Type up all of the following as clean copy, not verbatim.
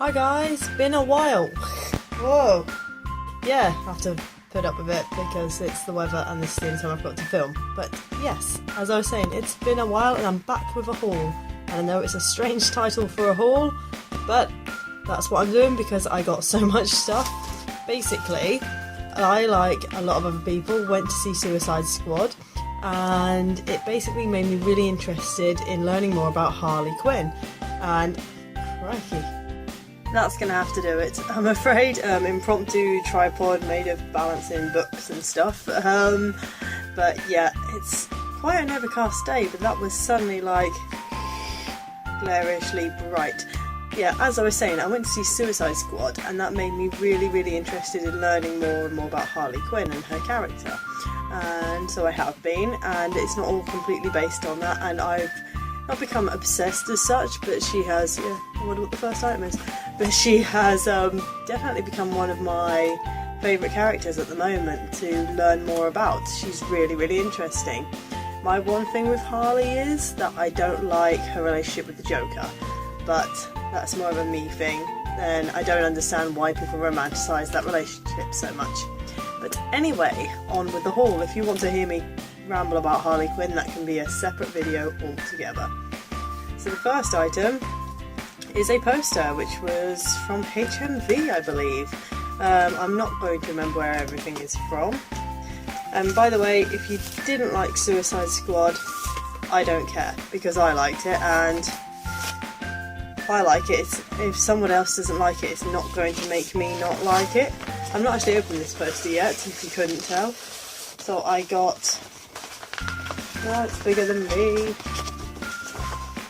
Hi guys, been a while. Whoa. Yeah, I have to put up with it because it's the weather and this is the only time I've got to film. But yes, as I was saying, it's been a while and I'm back with a haul. And I know it's a strange title for a haul, but that's what I'm doing because I got so much stuff. Basically, I, like a lot of other people, went to see Suicide Squad and it basically made me really interested in learning more about Harley Quinn. And crikey, that's going to have to do it, I'm afraid. Impromptu tripod made of balancing books and stuff. But yeah, it's quite an overcast day, but that was suddenly like glarishly bright. Yeah, as I was saying, I went to see Suicide Squad and that made me really interested in learning more and more about Harley Quinn and her character. And so I have been, and it's not all completely based on that, and I've not become obsessed as such, but she has, yeah, I wonder what the first item is, but she has definitely become one of my favourite characters at the moment to learn more about. She's really interesting. My one thing with Harley is that I don't like her relationship with the Joker, but that's more of a me thing, and I don't understand why people romanticise that relationship so much. But anyway, on with the haul. If you want to hear me ramble about Harley Quinn, that can be a separate video altogether. So the first item is a poster, which was from HMV, I believe. I'm not going to remember where everything is from. And by the way, if you didn't like Suicide Squad, I don't care, because I liked it, and I like it. If someone else doesn't like it, it's not going to make me not like it. I'm not actually opened this poster yet, if you couldn't tell. So I got, oh, it's bigger than me,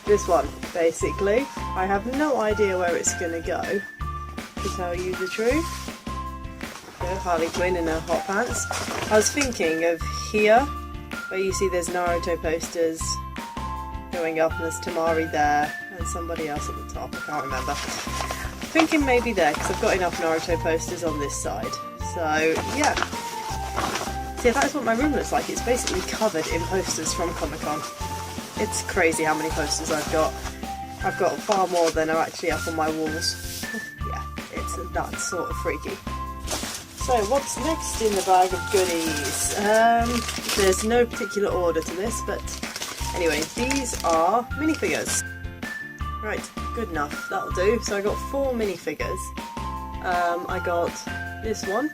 this one, basically. I have no idea where it's going to go, to tell you the truth. So Harley Quinn in her hot pants. I was thinking of here, where you see there's Naruto posters going up, and there's Tamari there, and somebody else at the top, I can't remember. Thinking maybe there, because I've got enough Naruto posters on this side. So yeah. See, that's what my room looks like. It's basically covered in posters from Comic-Con. It's crazy how many posters I've got. I've got far more than are actually up on my walls. Yeah, it's that sort of freaky. So what's next in the bag of goodies? There's no particular order to this, but anyway, these are minifigures. Right, good enough, that'll do. So I got 4 minifigures. I got this one,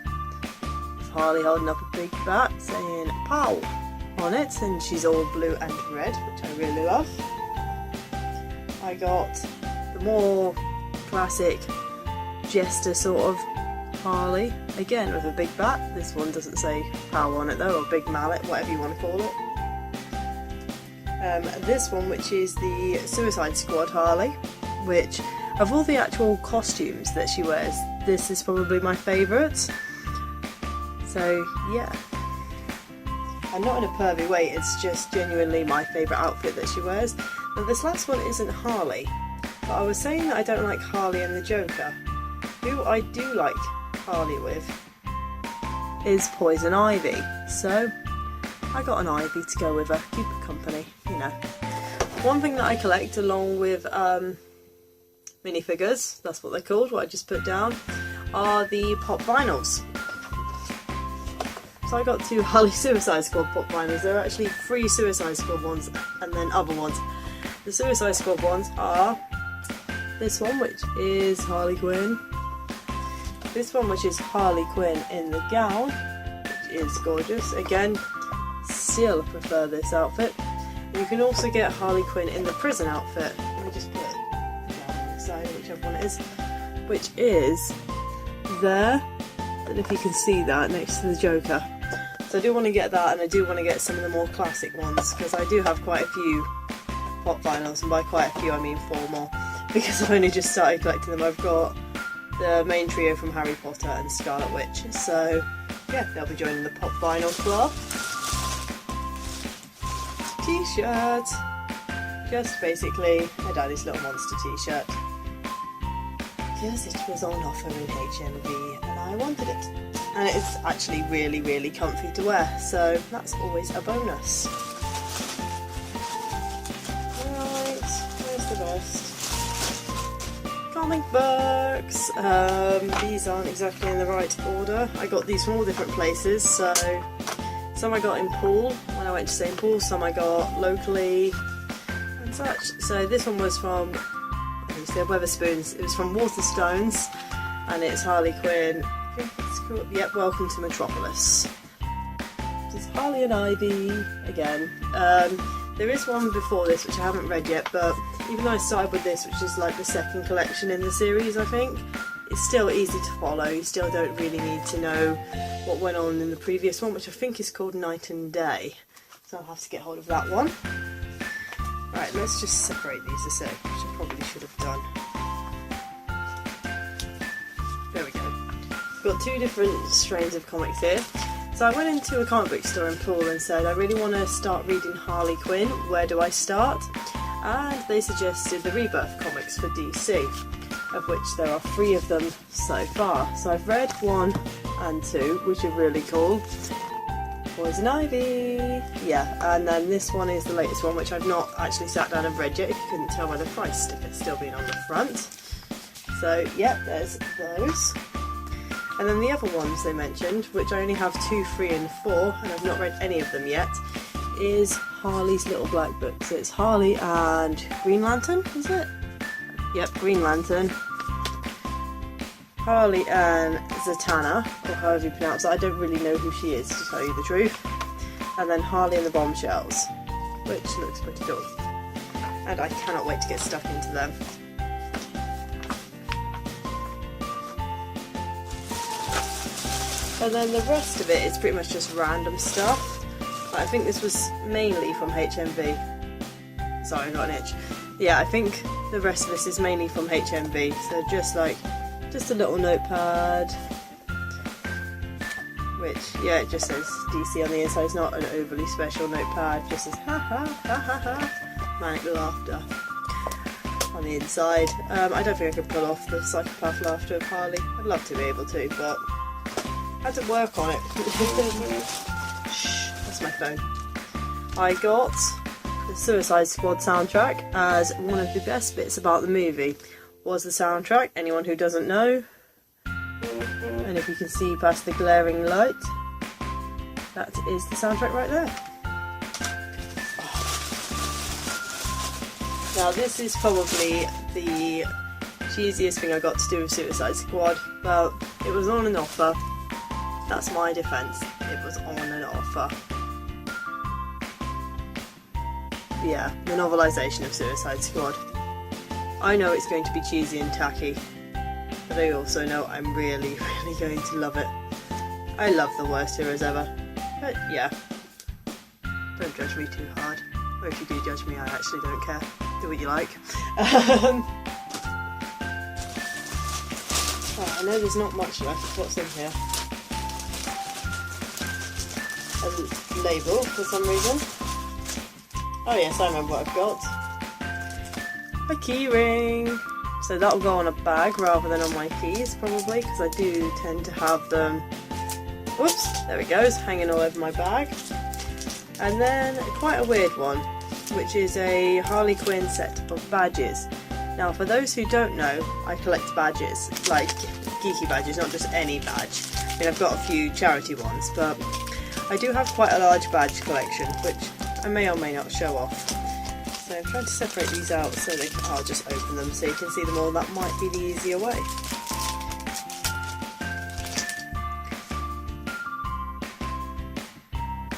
with Harley holding up a big bat saying "POW" on it, and she's all blue and red, which I really love. I got the more classic jester sort of Harley, again with a big bat. This one doesn't say "POW" on it though, or big mallet, whatever you want to call it. This one, which is the Suicide Squad Harley, which of all the actual costumes that she wears, this is probably my favourite. So yeah, and not in a pervy way, it's just genuinely my favourite outfit that she wears. Now this last one isn't Harley, but I was saying that I don't like Harley and the Joker. Who I do like Harley with is Poison Ivy, so I got an Ivy to go with her, keep her company, you know. One thing that I collect along with minifigures, that's what they're called, what I just put down, are the pop vinyls. So I got 2 Harley Suicide Squad pop vinyls. There are actually 3 Suicide Squad ones and then other ones. The Suicide Squad ones are this one, which is Harley Quinn, this one, which is Harley Quinn in the gown, which is gorgeous. Again, still prefer this outfit. You can also get Harley Quinn in the prison outfit. Let me just put it down on the side, whichever one it is, which is there. I don't know if you can see that next to the Joker. So I do want to get that, and I do want to get some of the more classic ones, because I do have quite a few pop vinyls, and by quite a few I mean 4 more, because I've only just started collecting them. I've got the main trio from Harry Potter and Scarlet Witch, so yeah, they'll be joining the pop vinyl club. T-shirt, just basically my daddy's little monster t-shirt, because it was on offer in HMV and I wanted it, and it's actually really comfy to wear, so that's always a bonus. Right, where's the rest? comic books. These aren't exactly in the right order. I got these from all different places, so some I got in Poole when I went to St Paul, some I got locally and such. So this one was from, they're Weatherspoons. It was from Waterstones, and it's Harley Quinn. I think it's called, yep, Welcome to Metropolis. This is Harley and Ivy again. There is one before this which I haven't read yet, but even though I started with this, which is like the second collection in the series, I think, it's still easy to follow. You still don't really need to know what went on in the previous one, which I think is called Night and Day. So I'll have to get hold of that one. Right, let's just separate these a sec, which I probably should have done. There we go. We've got two different strains of comics here. So I went into a comic book store in Poole and said, I really want to start reading Harley Quinn, where do I start? And they suggested the Rebirth comics for DC, of which there are 3 of them so far. So I've read 1 and 2, which are really cool. Poison Ivy! Yeah, and then this one is the latest one, which I've not actually sat down and read yet, if you couldn't tell by the price sticker still being on the front. So, yeah, there's those. And then the other ones they mentioned, which I only have 2, 3 and 4, and I've not read any of them yet, is Harley's Little Black Book. So it's Harley and Green Lantern, is it? Yep, Green Lantern. Harley and Zatanna, or however you pronounce it. I don't really know who she is, to tell you the truth. And then Harley and the Bombshells, which looks pretty cool. And I cannot wait to get stuck into them. And then the rest of it is pretty much just random stuff. I think this was mainly from HMV. Sorry, I got an itch. Yeah, I think the rest of this is mainly from HMV. So just a little notepad. Which, yeah, it just says DC on the inside. It's not an overly special notepad. It just says ha ha ha ha ha. Manic laughter on the inside. I don't think I could pull off the psychopath laughter of Harley. I'd love to be able to, but I had to work on it. Shh, that's my phone. I got the Suicide Squad soundtrack, as one of the best bits about the movie was the soundtrack. Anyone who doesn't know, and if you can see past the glaring light, that is the soundtrack right there. Now this is probably the cheesiest thing I got to do with Suicide Squad, but it was on an offer. That's my defence, it was on an offer. Yeah, the novelisation of Suicide Squad. I know it's going to be cheesy and tacky, but I also know I'm really, really going to love it. I love the worst heroes ever, but yeah, don't judge me too hard. Or if you do judge me, I actually don't care. Do what you like. I know there's not much left of what's in here. A label for some reason. Oh yes, I remember what I've got. A key ring. So that'll go on a bag rather than on my keys probably, because I do tend to have them, whoops, there it goes, hanging all over my bag. And then quite a weird one, which is a Harley Quinn set of badges. Now for those who don't know, I collect badges, like geeky badges, not just any badge. I mean, I've got a few charity ones, but I do have quite a large badge collection, which I may or may not show off. So I'm trying to separate these out so I'll just open them so you can see them all. That might be the easier way.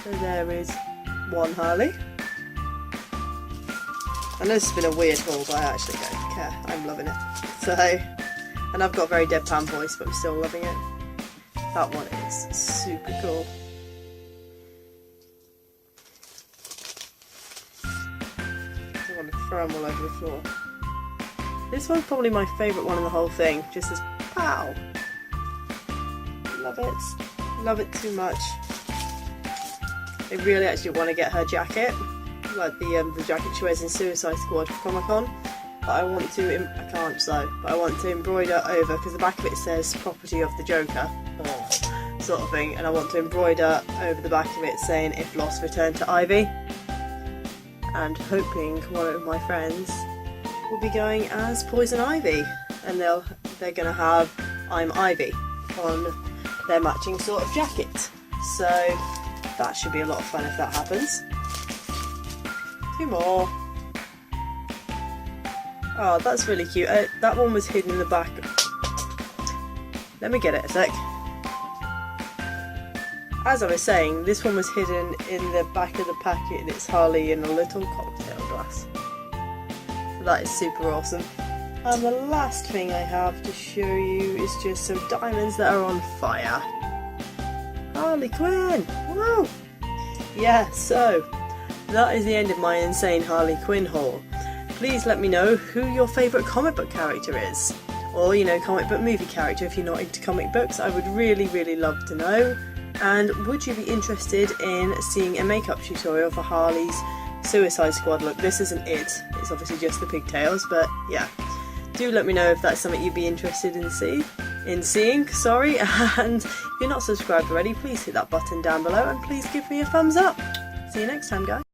So there is one Harley. I know this has been a weird haul, but I actually don't care. I'm loving it. So, and I've got a very deadpan voice, but I'm still loving it. That one is super cool. I want to throw them all over the floor. This one's probably my favourite one in the whole thing. Just as pow. Love it. Love it too much. I really actually want to get her jacket, like the jacket she wears in Suicide Squad Comic Con. But I want to, I can't so, but I want to embroider over, because the back of it says property of the Joker, sort of thing, and I want to embroider over the back of it saying if lost, return to Ivy. And hoping one of my friends will be going as Poison Ivy. and they're going to have I'm Ivy on their matching sort of jacket. So that should be a lot of fun if that happens. 2 more. Oh, that's really cute. That one was hidden in the back. Let me get it a sec. As I was saying, this one was hidden in the back of the packet and it's Harley in a little cocktail glass. So that is super awesome. And the last thing I have to show you is just some diamonds that are on fire. Harley Quinn! Whoa! Yeah, so that is the end of my insane Harley Quinn haul. Please let me know who your favourite comic book character is. Or, you know, comic book movie character if you're not into comic books. I would really, really love to know. And would you be interested in seeing a makeup tutorial for Harley's Suicide Squad look? This isn't it. It's obviously just the pigtails, but yeah. Do let me know if that's something you'd be interested in seeing. And if you're not subscribed already, please hit that button down below and please give me a thumbs up. See you next time, guys.